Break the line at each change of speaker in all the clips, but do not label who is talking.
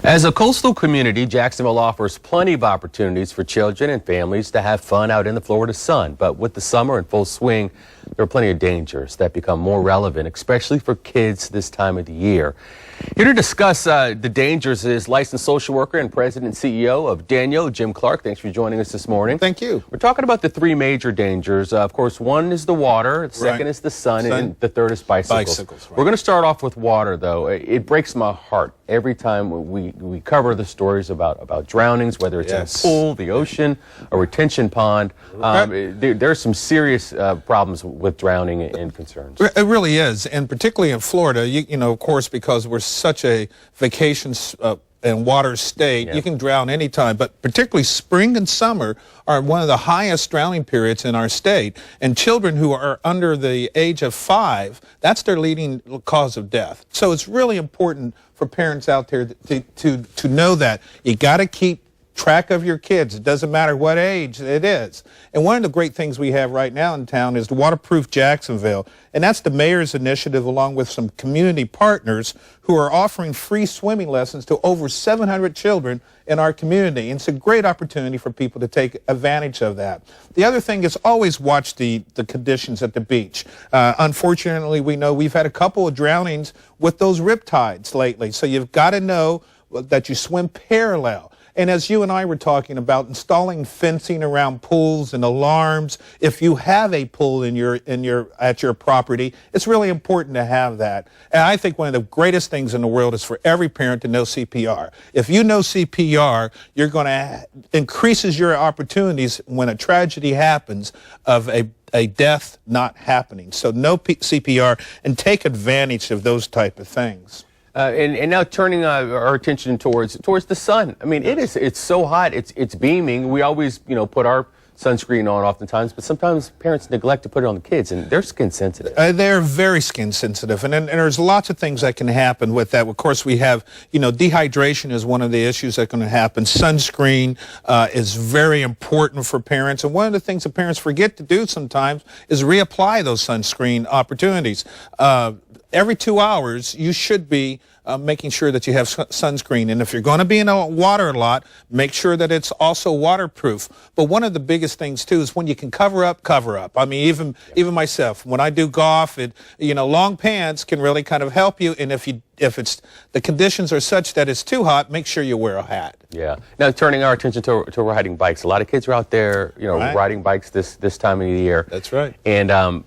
As a coastal community, Jacksonville offers plenty of opportunities for children and families to have fun out in the Florida sun. But with the summer in full swing, there are plenty of dangers that become more relevant, especially for kids this time of the year. Here to discuss the dangers is licensed social worker and president and CEO of Daniel, Jim Clark. Thanks for joining us this morning.
Thank you.
We're talking about the three major dangers. Of course, one is the water, the second is the sun, and the third is bicycles.
Right.
We're going to start off with water, though. It breaks my heart every time we cover the stories about drownings, whether it's in a pool, the ocean, a retention pond. There's some serious problems with drowning and concerns.
It really is, and particularly in Florida, you know, of course, because we're such a vacation and water state, you can drown anytime, but particularly spring and summer are one of the highest drowning periods in our state, and children who are under the age of 5, that's their leading cause of death. So it's really important for parents out there to know that you got to keep track of your kids. It doesn't matter what age it is. And one of the great things we have right now in town is the Waterproof Jacksonville, and that's the mayor's initiative along with some community partners who are offering free swimming lessons to over 700 children in our community. And it's a great opportunity for people to take advantage of that. The other thing is always watch the conditions at the beach. Unfortunately, we know we've had a couple of drownings with those riptides lately, so you've got to know that you swim parallel. And as you and I were talking about installing fencing around pools and alarms, if you have a pool at your property, it's really important to have that. And I think one of the greatest things in the world is for every parent to know CPR. If you know CPR, you're going to increases your opportunities when a tragedy happens of a death not happening. So know CPR and take advantage of those type of things.
And now turning our attention towards the sun. I mean, it's so hot. It's beaming. We always, put our sunscreen on oftentimes, but sometimes parents neglect to put it on the kids, and they're skin sensitive.
They're very skin sensitive, and there's lots of things that can happen with that. Of course, we have, dehydration is one of the issues that can happen. Sunscreen is very important for parents, and one of the things that parents forget to do sometimes is reapply those sunscreen opportunities. Every 2 hours, you should be making sure that you have sunscreen. And if you're going to be in the water a lot, make sure that it's also waterproof. But one of the biggest things, too, is when you can cover up. I mean, even myself, when I do golf, long pants can really kind of help you. And if the conditions are such that it's too hot, make sure you wear a hat.
Yeah. Now, turning our attention to riding bikes. A lot of kids are out there, riding bikes this time of the year.
That's right.
And,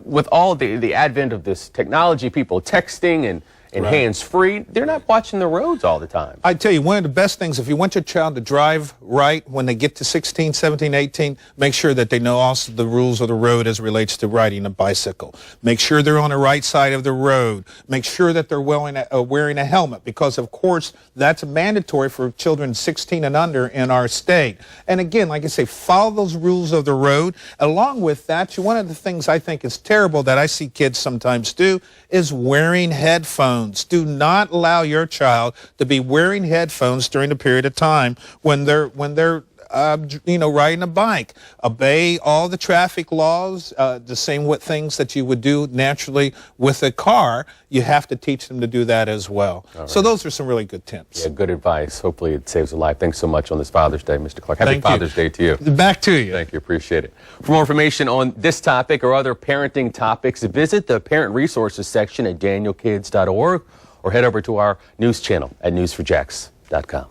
with all the advent of this technology, people texting and hands-free, they're not watching the roads all the time.
I tell you, one of the best things, if you want your child to drive right when they get to 16, 17, 18, make sure that they know also the rules of the road as it relates to riding a bicycle. Make sure they're on the right side of the road. Make sure that they're wearing a helmet, because, of course, that's mandatory for children 16 and under in our state. And again, like I say, follow those rules of the road. Along with that, one of the things I think is terrible that I see kids sometimes do is wearing headphones. Do not allow your child to be wearing headphones during a period of time when they're riding a bike. Obey all the traffic laws, the same with things that you would do naturally with a car. You have to teach them to do that as well. Right. So those are some really good tips.
Yeah, good advice. Hopefully it saves a life. Thanks so much on this Father's Day, Mr. Clark. Happy Father's Day to you.
Back to you.
Thank you. Appreciate it. For more information on this topic or other parenting topics, visit the Parent Resources section at danielkids.org or head over to our news channel at newsforjacks.com.